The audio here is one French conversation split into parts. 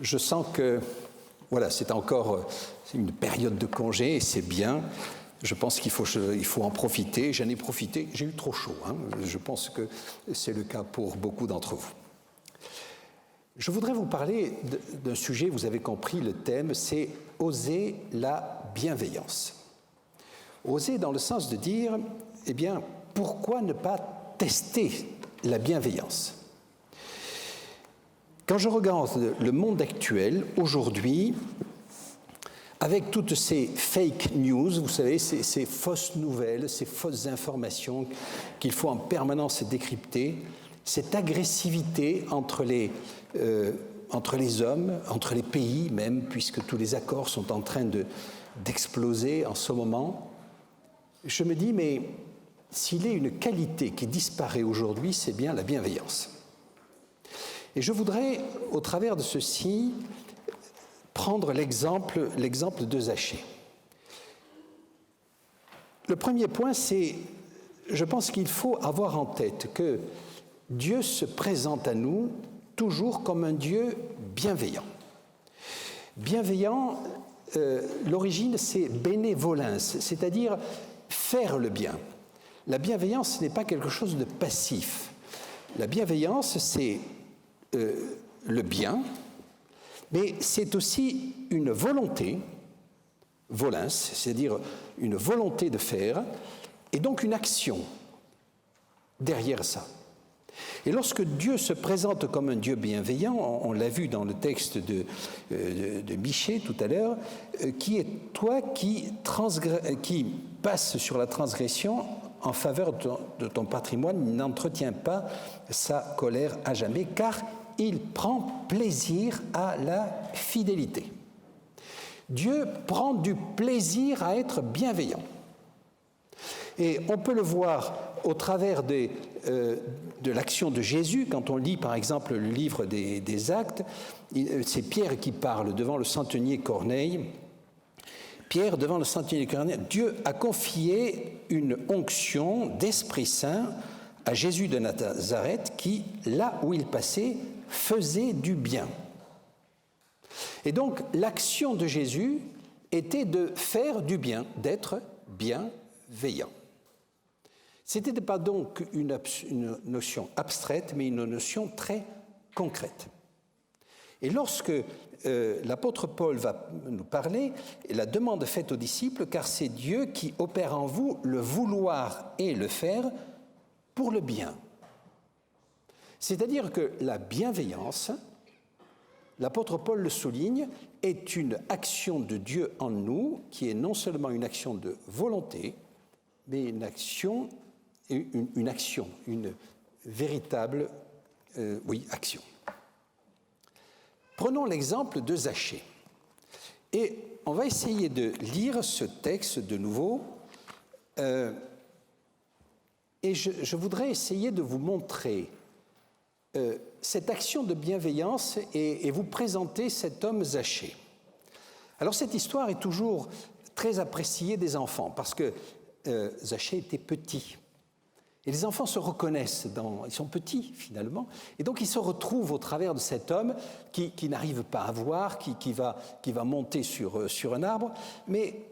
Je sens que, voilà, c'est encore une période de congé et c'est bien. Je pense qu'il faut en profiter. J'en ai profité. J'ai eu trop chaud. Je pense que c'est le cas pour beaucoup d'entre vous. Je voudrais vous parler d'un sujet, vous avez compris le thème, c'est oser la bienveillance. Oser dans le sens de dire, eh bien, pourquoi ne pas tester la bienveillance ? Quand je regarde le monde actuel, aujourd'hui, avec toutes ces fake news, vous savez, ces fausses nouvelles, ces fausses informations qu'il faut en permanence décrypter, cette agressivité entre les hommes, entre les pays même, puisque tous les accords sont en train d'exploser en ce moment, je me dis, mais s'il est une qualité qui disparaît aujourd'hui, c'est bien la bienveillance. Et je voudrais, au travers de ceci, prendre l'exemple de Zachée. Le premier point, c'est, je pense qu'il faut avoir en tête que Dieu se présente à nous toujours comme un Dieu bienveillant. Bienveillant, l'origine, c'est bénévolence, c'est-à-dire faire le bien. La bienveillance n'est pas quelque chose de passif. La bienveillance, c'est le bien, mais c'est aussi une volonté, volens, c'est-à-dire une volonté de faire, et donc une action derrière ça. Et lorsque Dieu se présente comme un Dieu bienveillant, on l'a vu dans le texte de Michée tout à l'heure, qui est toi qui passe sur la transgression en faveur de ton patrimoine, n'entretiens pas sa colère à jamais, car il prend plaisir à la fidélité. Dieu prend du plaisir à être bienveillant. Et on peut le voir au travers de l'action de Jésus, quand on lit par exemple le livre des Actes, c'est Pierre qui parle devant le centenier Corneille. Pierre, devant le centenier Corneille, Dieu a confié une onction d'Esprit Saint à Jésus de Nazareth qui, là où il passait, faisait du bien. Et donc, l'action de Jésus était de faire du bien, d'être bienveillant. Ce n'était pas donc une notion abstraite, mais une notion très concrète. Et lorsque l'apôtre Paul va nous parler, la demande faite aux disciples, car c'est Dieu qui opère en vous le vouloir et le faire pour le bien. C'est-à-dire que la bienveillance, l'apôtre Paul le souligne, est une action de Dieu en nous, qui est non seulement une action de volonté, mais une véritable action. Prenons l'exemple de Zachée. Et on va essayer de lire ce texte de nouveau. Et je voudrais essayer de vous montrer cette action de bienveillance et vous présenter cet homme Zachée. Alors cette histoire est toujours très appréciée des enfants parce que Zachée était petit. Et les enfants se reconnaissent, ils sont petits finalement, et donc ils se retrouvent au travers de cet homme qui n'arrive pas à voir, qui va monter sur un arbre. Mais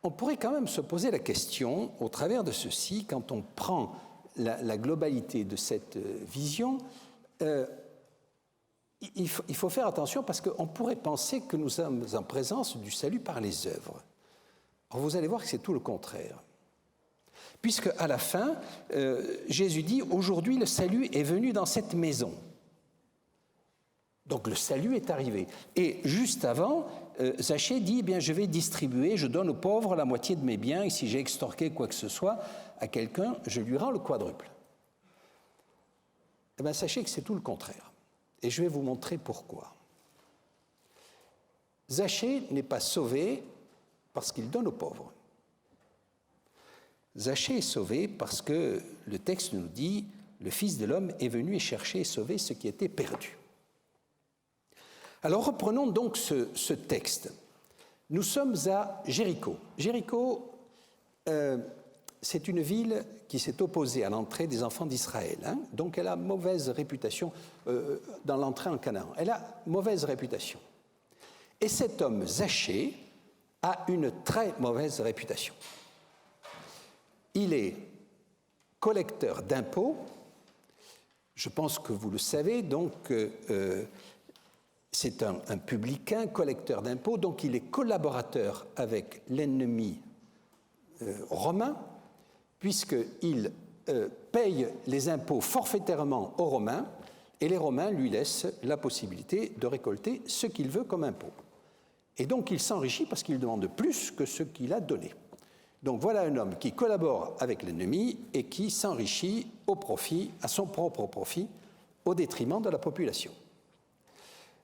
on pourrait quand même se poser la question, au travers de ceci, quand on prend la globalité de cette vision, il faut faire attention parce qu'on pourrait penser que nous sommes en présence du salut par les œuvres. Alors vous allez voir que c'est tout le contraire. Puisque à la fin, Jésus dit « Aujourd'hui, le salut est venu dans cette maison ». Donc le salut est arrivé. Et juste avant, Zachée dit eh « bien, je vais distribuer, je donne aux pauvres la moitié de mes biens, et si j'ai extorqué quoi que ce soit à quelqu'un, je lui rends le quadruple ». Eh bien, sachez que c'est tout le contraire. Et je vais vous montrer pourquoi. Zachée n'est pas sauvé parce qu'il donne aux pauvres. Zachée est sauvé parce que le texte nous dit « Le Fils de l'homme est venu et chercher et sauver ce qui était perdu ». Alors reprenons donc ce texte. Nous sommes à Jéricho. Jéricho c'est une ville qui s'est opposée à l'entrée des enfants d'Israël. Donc elle a mauvaise réputation dans l'entrée en Canaan. Elle a mauvaise réputation. Et cet homme, Zachée, a une très mauvaise réputation. Il est collecteur d'impôts. Je pense que vous le savez, donc c'est un publicain, collecteur d'impôts, donc il est collaborateur avec l'ennemi romain, puisqu'il paye les impôts forfaitairement aux Romains, et les Romains lui laissent la possibilité de récolter ce qu'il veut comme impôt. Et donc il s'enrichit parce qu'il demande plus que ce qu'il a donné. Donc voilà un homme qui collabore avec l'ennemi et qui s'enrichit au profit, à son propre profit, au détriment de la population.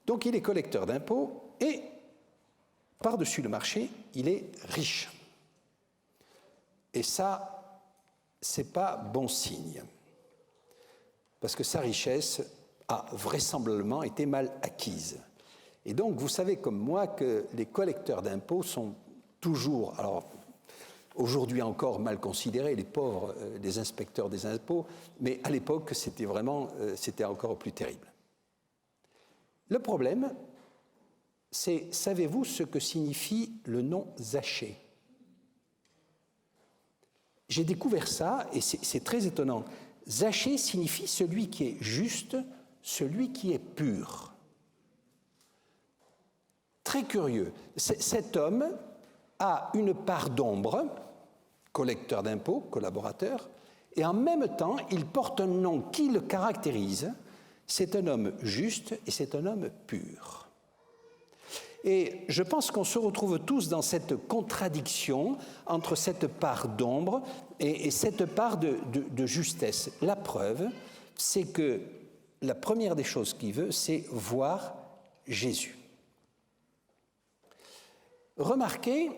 Donc il est collecteur d'impôts et, par-dessus le marché, il est riche. Et ça, c'est pas bon signe. Parce que sa richesse a vraisemblablement été mal acquise. Et donc, vous savez comme moi que les collecteurs d'impôts sont toujours, alors aujourd'hui encore mal considérés, les pauvres, les inspecteurs des impôts, mais à l'époque, c'était encore plus terrible. Le problème, c'est, savez-vous ce que signifie le nom Zachée ? J'ai découvert ça, et c'est très étonnant. Zachée signifie celui qui est juste, celui qui est pur. Très curieux. Cet homme a une part d'ombre, collecteur d'impôts, collaborateur, et en même temps, il porte un nom qui le caractérise. C'est un homme juste et c'est un homme pur. Et je pense qu'on se retrouve tous dans cette contradiction entre cette part d'ombre et cette part de justesse. La preuve, c'est que la première des choses qu'il veut, c'est voir Jésus. Remarquez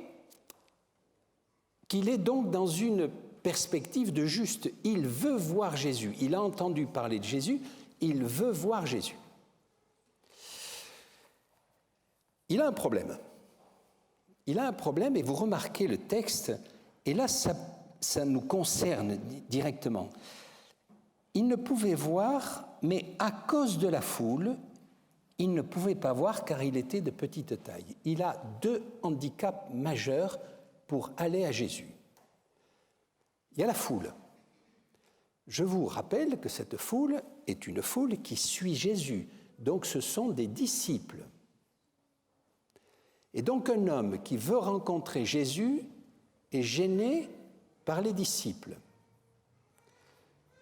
qu'il est donc dans une perspective de juste. Il veut voir Jésus. Il a entendu parler de Jésus. Il veut voir Jésus. Il a un problème. Il a un problème et vous remarquez le texte, et là, ça nous concerne directement. Il ne pouvait voir, mais à cause de la foule, il ne pouvait pas voir car il était de petite taille. Il a 2 handicaps majeurs pour aller à Jésus. Il y a la foule. Je vous rappelle que cette foule est une foule qui suit Jésus. Donc ce sont des disciples. Et donc un homme qui veut rencontrer Jésus est gêné par les disciples.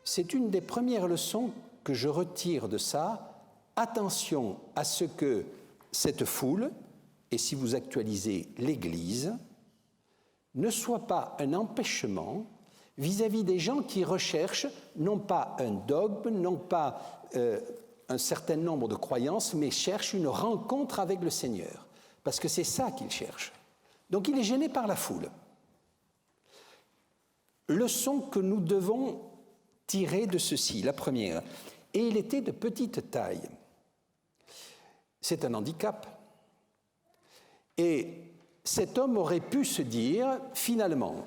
C'est une des premières leçons que je retire de ça. Attention à ce que cette foule, et si vous actualisez l'Église, ne soit pas un empêchement vis-à-vis des gens qui recherchent non pas un dogme, non pas un certain nombre de croyances, mais cherchent une rencontre avec le Seigneur. Parce que c'est ça qu'ils cherchent. Donc il est gêné par la foule. Leçon que nous devons tirer de ceci, la première. Et il était de petite taille. C'est un handicap. Et cet homme aurait pu se dire, finalement,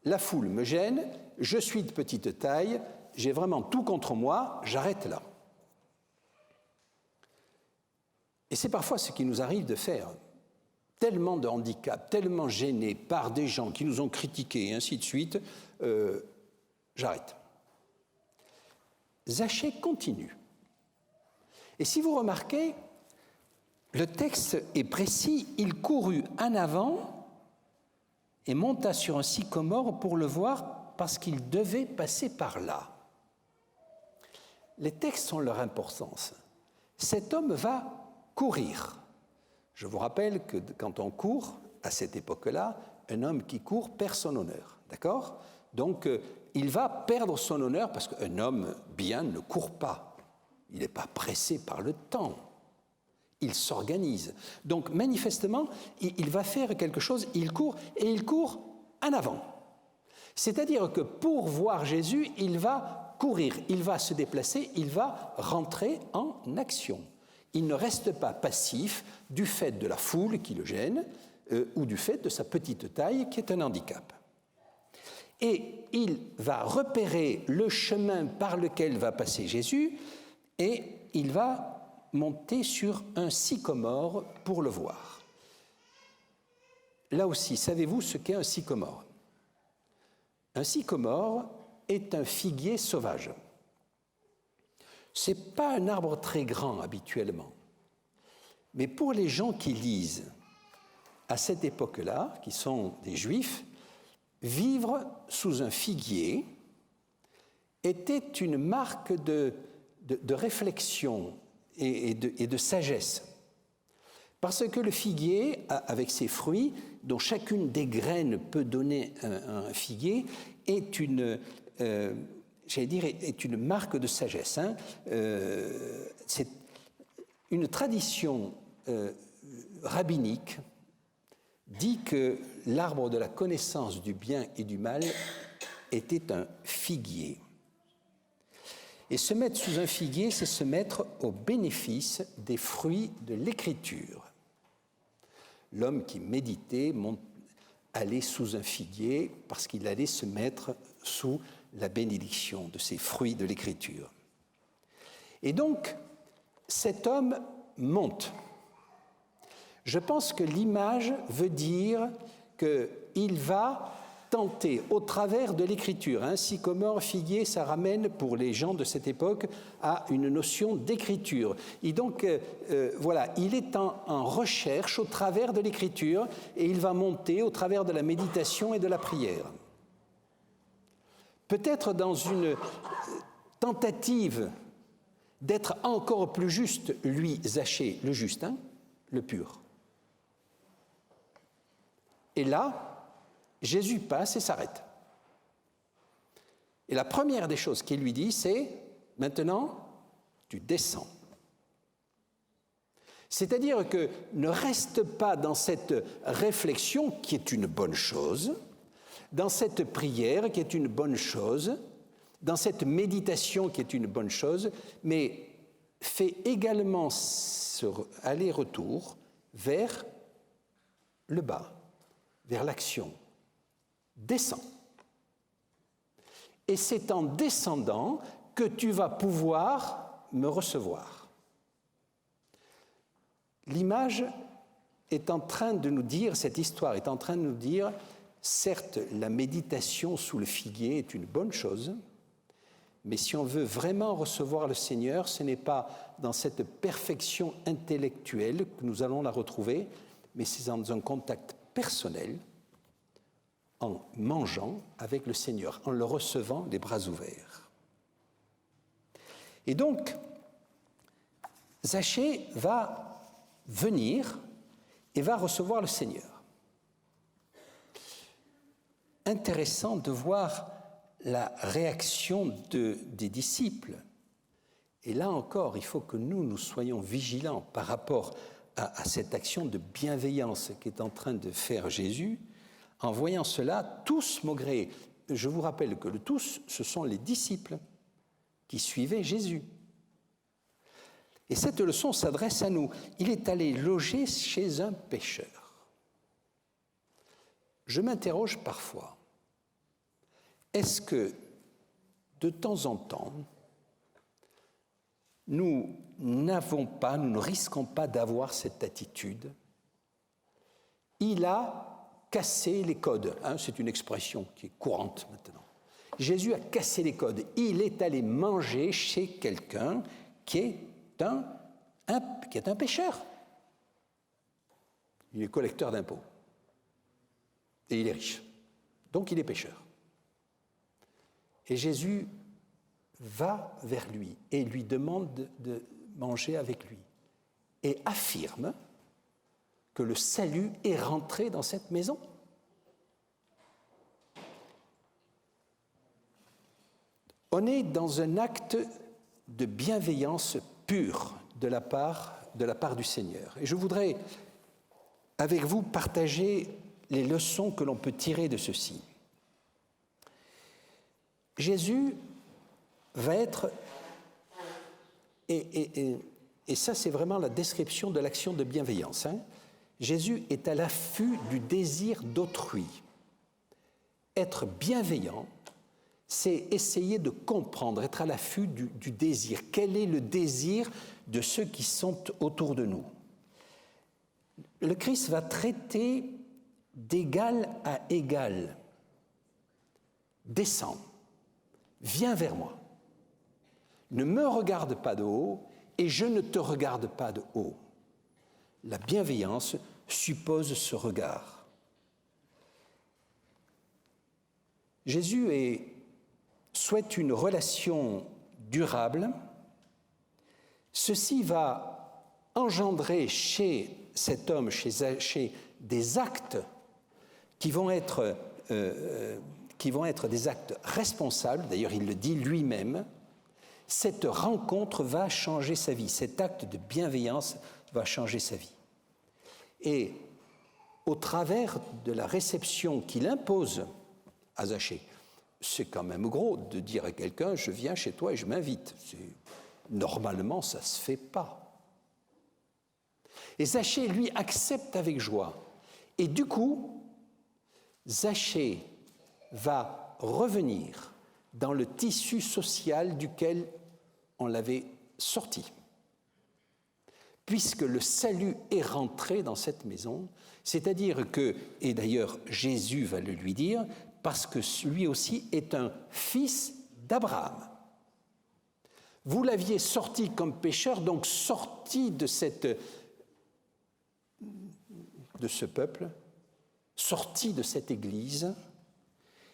la foule me gêne, je suis de petite taille, j'ai vraiment tout contre moi, j'arrête là. Et c'est parfois ce qui nous arrive de faire. Tellement de handicap, tellement gênés par des gens qui nous ont critiqués, et ainsi de suite, j'arrête. Zachée continue. Et si vous remarquez, le texte est précis, il courut en avant et monta sur un sycomore pour le voir parce qu'il devait passer par là. Les textes ont leur importance. Cet homme va courir. Je vous rappelle que quand on court, à cette époque-là, un homme qui court perd son honneur. D'accord ? Donc, il va perdre son honneur parce qu'un homme bien ne court pas. Il n'est pas pressé par le temps. Il s'organise. Donc, manifestement, il va faire quelque chose, il court, et il court en avant. C'est-à-dire que pour voir Jésus, il va courir, il va se déplacer, il va rentrer en action. Il ne reste pas passif du fait de la foule qui le gêne ou du fait de sa petite taille qui est un handicap. Et il va repérer le chemin par lequel va passer Jésus et il va monter sur un sycomore pour le voir. Là aussi, savez-vous ce qu'est un sycomore? Un sycomore est un figuier sauvage. Ce n'est pas un arbre très grand habituellement. Mais pour les gens qui lisent à cette époque-là, qui sont des Juifs, vivre sous un figuier était une marque de réflexion et de sagesse. Parce que le figuier, avec ses fruits, dont chacune des graines peut donner un figuier, est une marque de sagesse. C'est une tradition rabbinique dit que l'arbre de la connaissance du bien et du mal était un figuier. Et se mettre sous un figuier, c'est se mettre au bénéfice des fruits de l'Écriture. L'homme qui méditait allait sous un figuier parce qu'il allait se mettre sous la bénédiction de ces fruits de l'Écriture. Et donc, cet homme monte. Je pense que l'image veut dire qu'il va tenter au travers de l'écriture. Sycomore, figuier, ça ramène pour les gens de cette époque à une notion d'écriture. Et donc, voilà, il est en recherche au travers de l'écriture et il va monter au travers de la méditation et de la prière. Peut-être dans une tentative d'être encore plus juste, lui, Zachée, le juste, le pur. Et là, Jésus passe et s'arrête. Et la première des choses qu'il lui dit, c'est « Maintenant, tu descends ». C'est-à-dire que ne reste pas dans cette réflexion qui est une bonne chose, dans cette prière qui est une bonne chose, dans cette méditation qui est une bonne chose, mais fais également ce aller-retour vers le bas, vers l'action. Descends. Et c'est en descendant que tu vas pouvoir me recevoir. L'image est en train de nous dire, cette histoire est en train de nous dire, certes, la méditation sous le figuier est une bonne chose, mais si on veut vraiment recevoir le Seigneur, ce n'est pas dans cette perfection intellectuelle que nous allons la retrouver, mais c'est dans un contact personnel, en mangeant avec le Seigneur, en le recevant les bras ouverts. Et donc, Zachée va venir et va recevoir le Seigneur. Intéressant de voir la réaction des disciples. Et là encore, il faut que nous soyons vigilants par rapport à cette action de bienveillance qu'est en train de faire Jésus. En voyant cela, tous maugréaient. Je vous rappelle que le tous, ce sont les disciples qui suivaient Jésus. Et cette leçon s'adresse à nous. Il est allé loger chez un pêcheur. Je m'interroge parfois. Est-ce que, de temps en temps, nous ne risquons pas d'avoir cette attitude? Il a cassé les codes. C'est une expression qui est courante maintenant. Jésus a cassé les codes. Il est allé manger chez quelqu'un qui est un pécheur. Il est collecteur d'impôts. Et il est riche. Donc il est pécheur. Et Jésus va vers lui et lui demande de manger avec lui. Et affirme que le salut est rentré dans cette maison. On est dans un acte de bienveillance pure de la part du Seigneur. Et je voudrais, avec vous, partager les leçons que l'on peut tirer de ceci. Jésus va être, et ça c'est vraiment la description de l'action de bienveillance, Jésus est à l'affût du désir d'autrui. Être bienveillant, c'est essayer de comprendre, être à l'affût du désir. Quel est le désir de ceux qui sont autour de nous? Le Christ va traiter d'égal à égal. Descends, viens vers moi. Ne me regarde pas de haut et je ne te regarde pas de haut. La bienveillance suppose ce regard. Jésus souhaite une relation durable. Ceci va engendrer chez cet homme, chez Zachée, des actes qui vont être des actes responsables. D'ailleurs, il le dit lui-même. Cette rencontre va changer sa vie. Cet acte de bienveillance va changer sa vie. Et au travers de la réception qu'il impose à Zachée, c'est quand même gros de dire à quelqu'un « je viens chez toi et je m'invite ». Normalement, ça ne se fait pas. Et Zachée, lui, accepte avec joie. Et du coup, Zachée va revenir dans le tissu social duquel on l'avait sorti. Puisque le salut est rentré dans cette maison, c'est-à-dire que, et d'ailleurs Jésus va le lui dire, parce que lui aussi est un fils d'Abraham. Vous l'aviez sorti comme pécheur, donc sorti de ce peuple, sorti de cette église,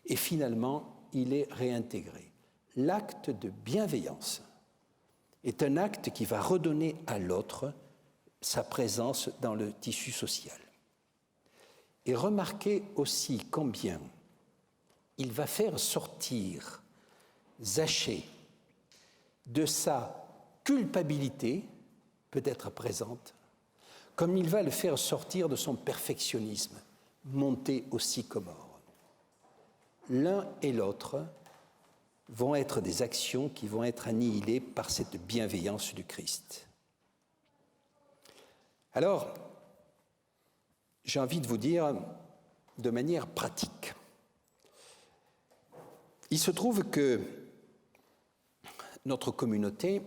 et finalement, il est réintégré. L'acte de bienveillance est un acte qui va redonner à l'autre sa présence dans le tissu social. Et remarquez aussi combien il va faire sortir Zachée de sa culpabilité, peut-être présente, comme il va le faire sortir de son perfectionnisme, monté au sycomore. L'un et l'autre vont être des actions qui vont être annihilées par cette bienveillance du Christ. Alors, j'ai envie de vous dire de manière pratique. Il se trouve que notre communauté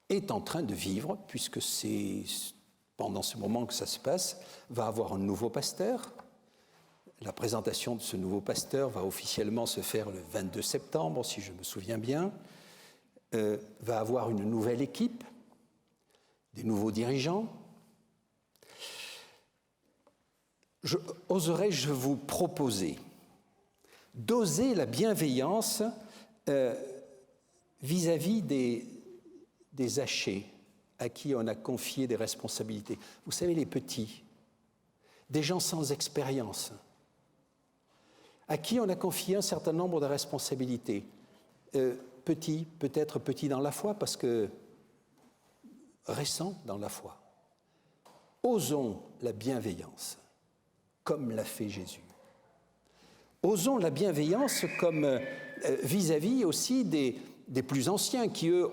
est en train de vivre, puisque c'est pendant ce moment que ça se passe, va avoir un nouveau pasteur. La présentation de ce nouveau pasteur va officiellement se faire le 22 septembre, si je me souviens bien. Va avoir une nouvelle équipe, des nouveaux dirigeants. Oserais-je vous proposer d'oser la bienveillance vis-à-vis des Zachées à qui on a confié des responsabilités. Vous savez, les petits, des gens sans expérience, à qui on a confié un certain nombre de responsabilités. Petits, peut-être petits dans la foi, parce que récents dans la foi. Osons la bienveillance, comme l'a fait Jésus. Osons la bienveillance comme vis-à-vis aussi des plus anciens qui, eux,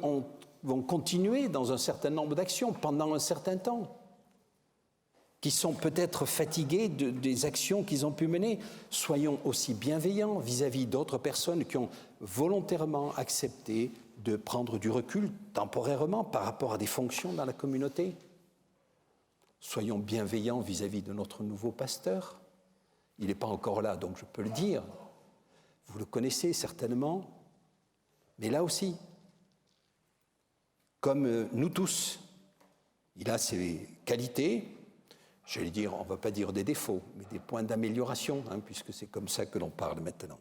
vont continuer dans un certain nombre d'actions pendant un certain temps, qui sont peut-être fatigués des actions qu'ils ont pu mener. Soyons aussi bienveillants vis-à-vis d'autres personnes qui ont volontairement accepté de prendre du recul temporairement par rapport à des fonctions dans la communauté. Soyons bienveillants vis-à-vis de notre nouveau pasteur. Il n'est pas encore là, donc je peux le dire. Vous le connaissez certainement. Mais là aussi, comme nous tous, il a ses qualités, j'allais dire, on ne va pas dire des défauts, mais des points d'amélioration, puisque c'est comme ça que l'on parle maintenant.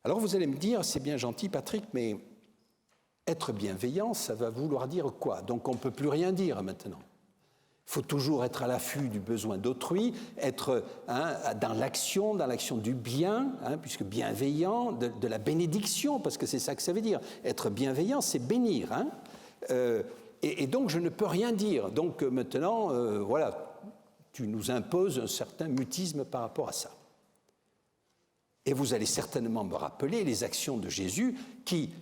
Alors vous allez me dire, c'est bien gentil Patrick, mais être bienveillant, ça va vouloir dire quoi? Donc on ne peut plus rien dire maintenant. Il faut toujours être à l'affût du besoin d'autrui, être dans l'action du bien, puisque bienveillant, de la bénédiction, parce que c'est ça que ça veut dire. Être bienveillant, c'est bénir. Et donc je ne peux rien dire. Donc maintenant, voilà, tu nous imposes un certain mutisme par rapport à ça. Et vous allez certainement me rappeler les actions de Jésus qui,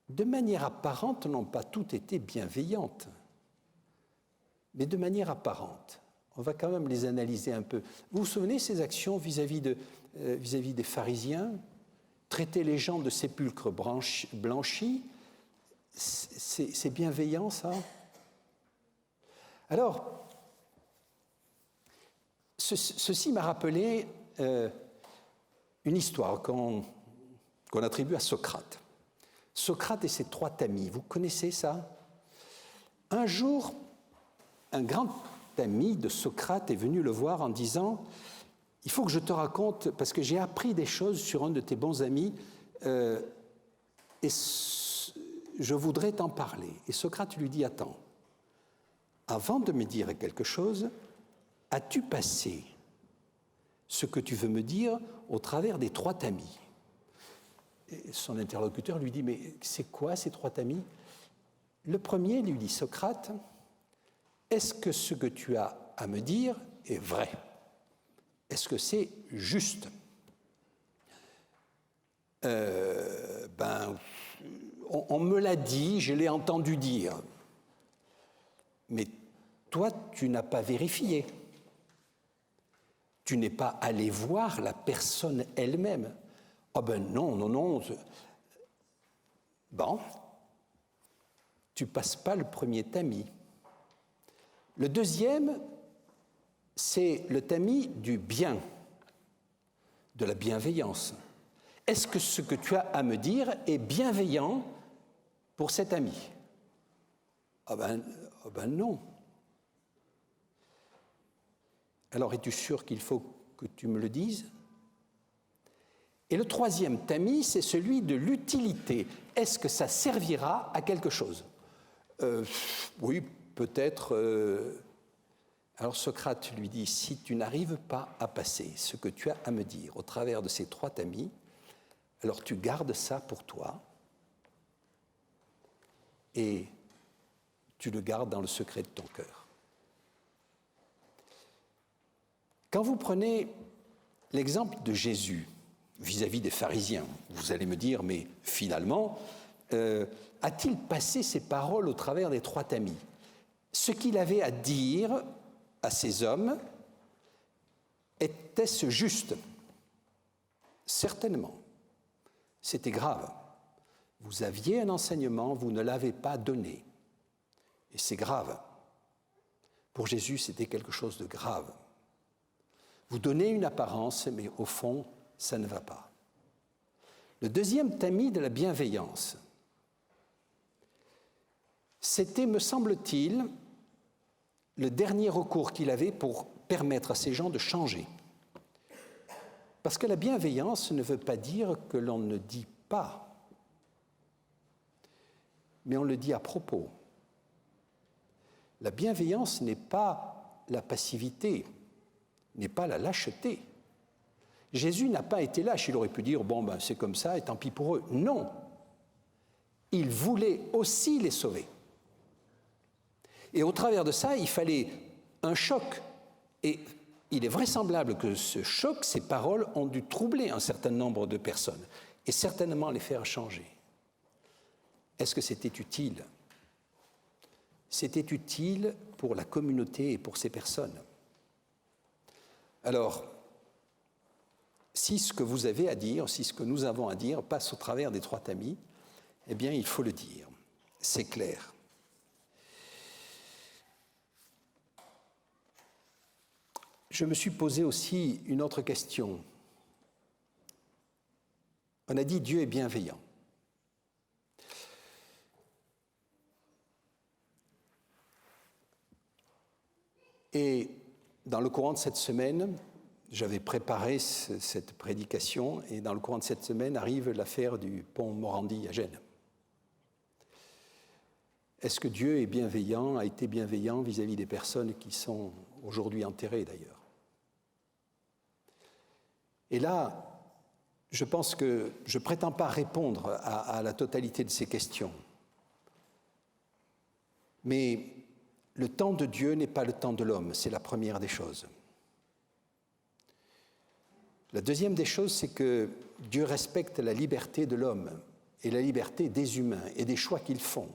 de manière apparente, n'ont pas toutes été bienveillantes. Mais de manière apparente, On va quand même les analyser un peu. Vous vous souvenez ces actions vis-à-vis des pharisiens? Traiter les gens de sépulcres blanchis, c'est bienveillant, ça? Alors, ceci m'a rappelé une histoire qu'on attribue à Socrate. Socrate et ses 3 tamis, vous connaissez ça? Un jour, un grand ami de Socrate est venu le voir en disant « Il faut que je te raconte, parce que j'ai appris des choses sur un de tes bons amis, et je voudrais t'en parler. » Et Socrate lui dit « Attends, avant de me dire quelque chose, as-tu passé ce que tu veux me dire au travers des 3 tamis ?» Et son interlocuteur lui dit « Mais c'est quoi ces 3 tamis ?» Le premier lui dit Socrate, « Est-ce que ce que tu as à me dire est vrai? Est-ce que c'est juste ?» On me l'a dit, je l'ai entendu dire. Mais toi, tu n'as pas vérifié. Tu n'es pas allé voir la personne elle-même. Ah non. Bon, tu passes pas le premier tamis. Le deuxième, c'est le tamis du bien, de la bienveillance. Est-ce que ce que tu as à me dire est bienveillant pour cet ami? Ah ben non. Alors, es-tu sûr qu'il faut que tu me le dises? Et le troisième tamis, c'est celui de l'utilité. Est-ce que ça servira à quelque chose? Oui, peut-être. Alors Socrate lui dit, si tu n'arrives pas à passer ce que tu as à me dire au travers de ces 3 tamis, alors tu gardes ça pour toi et tu le gardes dans le secret de ton cœur. Quand vous prenez l'exemple de Jésus vis-à-vis des pharisiens, vous allez me dire, mais finalement, a-t-il passé ses paroles au travers des 3 tamis? Ce qu'il avait à dire à ces hommes, était-ce juste? Certainement. C'était grave. Vous aviez un enseignement, vous ne l'avez pas donné. Et c'est grave. Pour Jésus, c'était quelque chose de grave. Vous donnez une apparence, mais au fond, ça ne va pas. Le deuxième tamis de la bienveillance, c'était, me semble-t-il, le dernier recours qu'il avait pour permettre à ces gens de changer. Parce que la bienveillance ne veut pas dire que l'on ne dit pas, mais on le dit à propos. La bienveillance n'est pas la passivité, n'est pas la lâcheté. Jésus n'a pas été lâche, il aurait pu dire « bon, c'est comme ça et tant pis pour eux ». Non, il voulait aussi les sauver. Et au travers de ça, il fallait un choc. Et il est vraisemblable que ce choc, ces paroles, ont dû troubler un certain nombre de personnes et certainement les faire changer. Est-ce que c'était utile? C'était utile pour la communauté et pour ces personnes. Alors, si ce que vous avez à dire, si ce que nous avons à dire passe au travers des 3 tamis, eh bien, il faut le dire. C'est clair. Je me suis posé aussi une autre question. On a dit Dieu est bienveillant. Et dans le courant de cette semaine, j'avais préparé cette prédication, et dans le courant de cette semaine arrive l'affaire du pont Morandi à Gênes. Est-ce que Dieu est bienveillant, a été bienveillant vis-à-vis des personnes qui sont aujourd'hui enterrées d'ailleurs? Et là, je pense que je ne prétends pas répondre à la totalité de ces questions. Mais le temps de Dieu n'est pas le temps de l'homme, c'est la première des choses. La deuxième des choses, c'est que Dieu respecte la liberté de l'homme et la liberté des humains et des choix qu'ils font.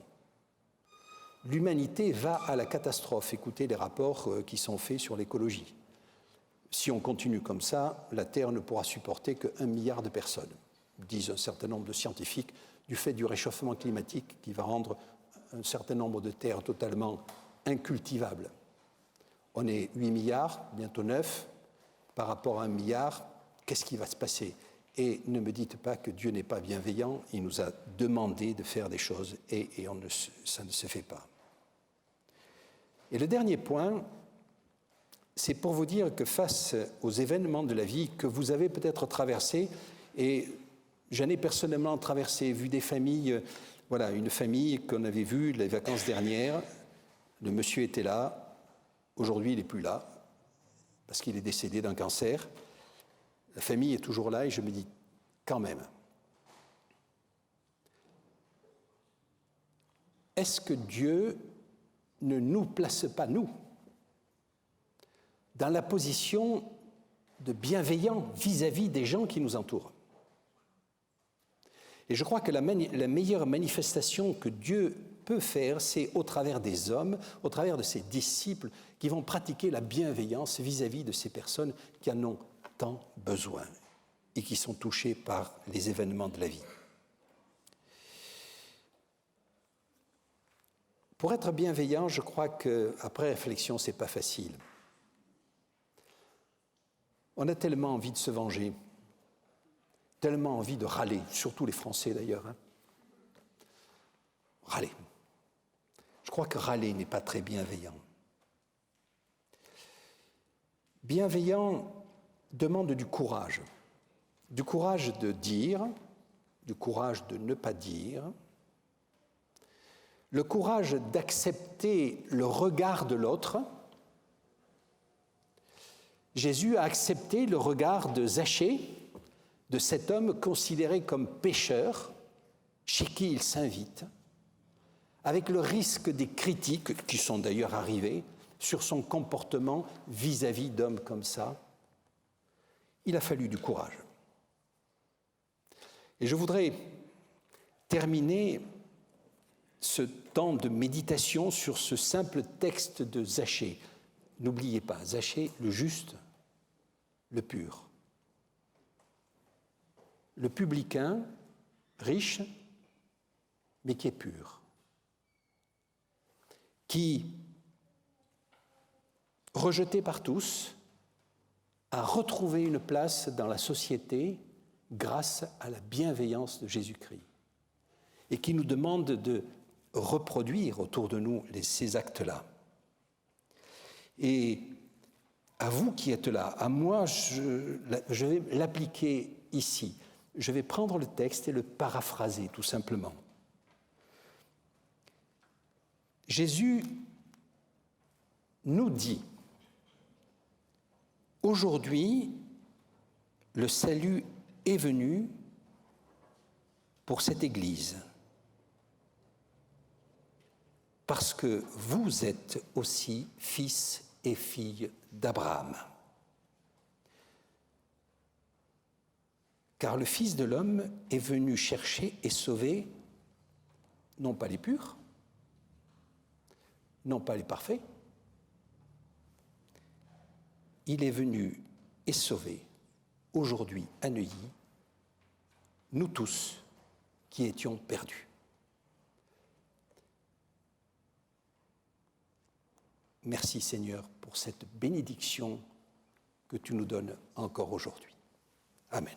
l'humanité va à la catastrophe. Écoutez les rapports qui sont faits sur l'écologie. Si on continue comme ça, la Terre ne pourra supporter que 1 milliard de personnes, disent un certain nombre de scientifiques, du fait du réchauffement climatique qui va rendre un certain nombre de terres totalement incultivables. On est 8 milliards, bientôt 9, par rapport à 1 milliard, qu'est-ce qui va se passer? Et ne me dites pas que Dieu n'est pas bienveillant, il nous a demandé de faire des choses et ça ne se fait pas. Et le dernier point, c'est pour vous dire que face aux événements de la vie que vous avez peut-être traversés, et j'en ai personnellement traversé, vu des familles, voilà, une famille qu'on avait vue les vacances dernières, le monsieur était là, aujourd'hui il n'est plus là, parce qu'il est décédé d'un cancer. La famille est toujours là et je me dis, quand même, est-ce que Dieu ne nous place pas, nous, dans la position de bienveillant vis-à-vis des gens qui nous entourent? Et je crois que la meilleure manifestation que Dieu peut faire, c'est au travers des hommes, au travers de ses disciples, qui vont pratiquer la bienveillance vis-à-vis de ces personnes qui en ont tant besoin et qui sont touchées par les événements de la vie. Pour être bienveillant, je crois qu'après réflexion, ce n'est pas facile. On a tellement envie de se venger, tellement envie de râler, surtout les Français d'ailleurs. Râler. Je crois que râler n'est pas très bienveillant. Bienveillant demande du courage de dire, du courage de ne pas dire, le courage d'accepter le regard de l'autre. Jésus a accepté le regard de Zachée, de cet homme considéré comme pécheur, chez qui il s'invite, avec le risque des critiques, qui sont d'ailleurs arrivées, sur son comportement vis-à-vis d'hommes comme ça. Il a fallu du courage. Et je voudrais terminer ce temps de méditation sur ce simple texte de Zachée. N'oubliez pas, Zachée, le juste, le pur. Le publicain, riche, mais qui est pur. Qui, rejeté par tous, a retrouvé une place dans la société grâce à la bienveillance de Jésus-Christ et qui nous demande de reproduire autour de nous ces actes-là. Et à vous qui êtes là, à moi, je vais l'appliquer ici. Je vais prendre le texte et le paraphraser tout simplement. Jésus nous dit, aujourd'hui, le salut est venu pour cette Église, parce que vous êtes aussi fils et filles d'Abraham. Car le Fils de l'homme est venu chercher et sauver, non pas les purs, non pas les parfaits, il est venu et sauver, aujourd'hui à Neuilly, nous tous qui étions perdus. Merci Seigneur pour cette bénédiction que tu nous donnes encore aujourd'hui. Amen.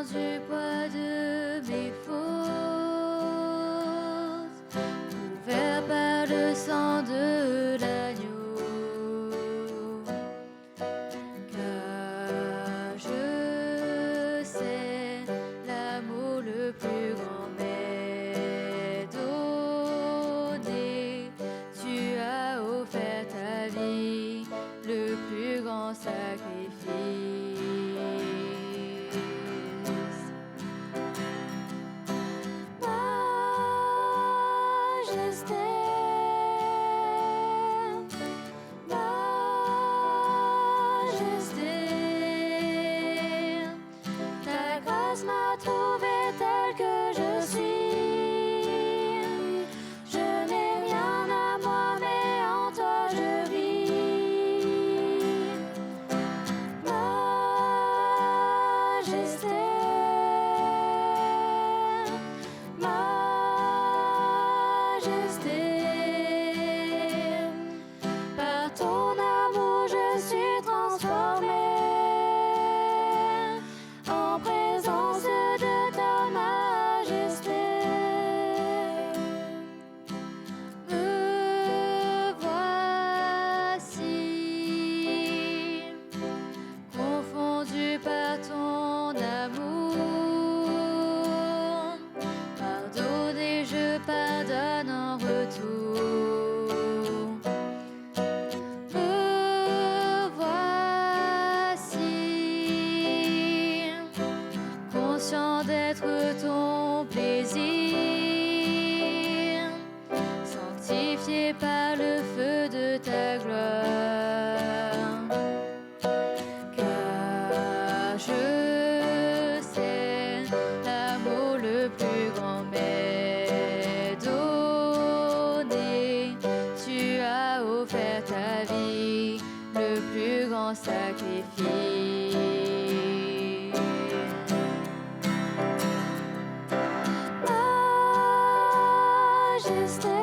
Du poids de mes fautes, couvert par le sang de l'agneau. Car je sais l'amour le plus grand m'est donné. Tu as offert ta vie, le plus grand sacrifice. Majesté, majesté, ta grâce m'a trouvé tel que je suis. Je n'ai rien à moi, mais en toi je vis. Majesté, majesté, par ton amour je suis transformée en présence de ta majesté. Me voici, confondu par ton amour. Pardonné, je pardonne en retour. Me voici, conscient d'être ton plaisir, sanctifié par le feu de ta gloire. Car je sais l'amour le plus grand m'est donné. Tu as offert ta vie, le plus grand sacrifice. Majesté,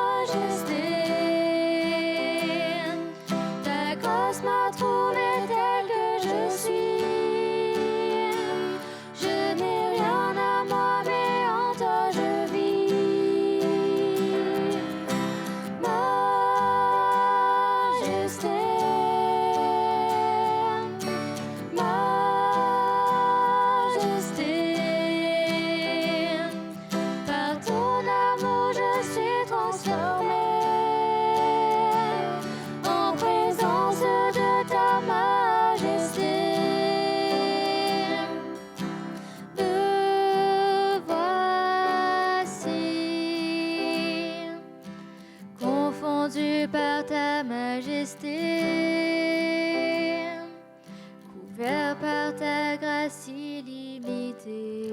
majesté, ta grâce m'a trouvé tel que je suis. Je n'ai rien à moi, mais en toi je vis. Majesté, majesté, par ton amour je suis transformée en présence de ta majesté. Me voici, confondu par ta majesté, couvert par ta grâce illimitée.